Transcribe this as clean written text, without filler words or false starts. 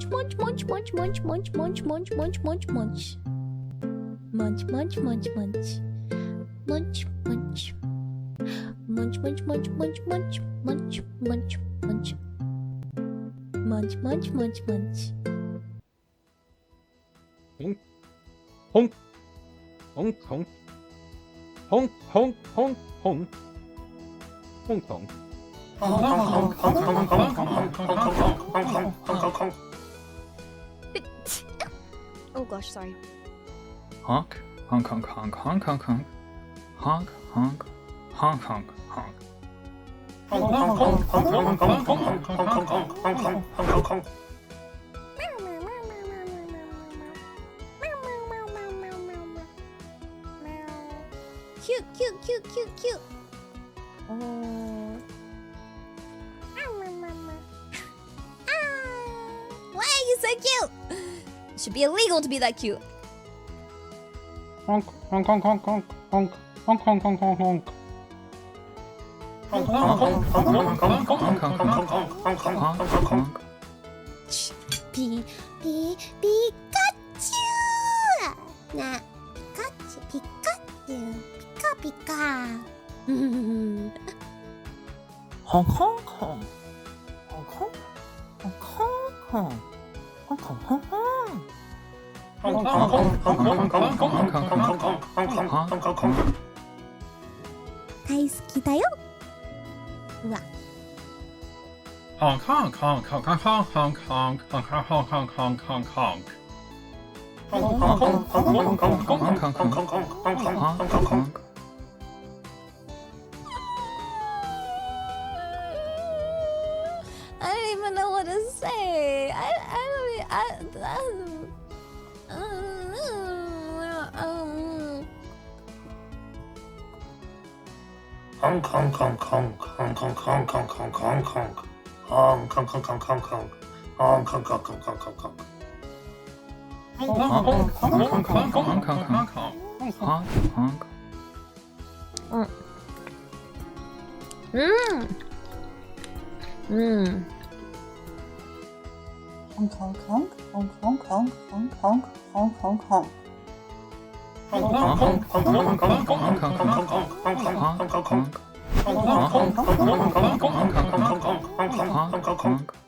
munch, munch, munch, munch, munch, munch, munch, munch, munch, munch, munch. Munch, munch, munch, munch. Munch, munch. Munch, munch, munch, munch, munch, munch, munch, munch. Munch, munch, munch, munch. Honk. Honk, honk. Honk, honk, honk, honk. Honk, honk. Oh gosh, sorry. Honk, honk, honk, honk, honk, honk, honk. Honk, honk, honk, honk, honk. Cute, cute, cute, cute, cute. Oh. Why are you so cute? It should be illegal to be that cute. Honk, honk, honk, honk, honk, honk. Honk, honk, honk, honk, honk. Pikachu! Nah, Pikachu, Pikachu, Pika, Pika. Honk honk honk. Honk honk. Honk honk honk. Honk honk honk honk. 大好きだよ。うわ。Honk honk honk honk honk honk honk honk honk honk honk honk honk. I don't even know what to say. Honk honk honk honk honk honk honk honk honk honk honk. Honk honk honk honk honk honk. Honk honk honk honk honk honk honk. Honk honk honk. Honk honk honk. Honk honk. Honk honk honk. Honk, honk, honk.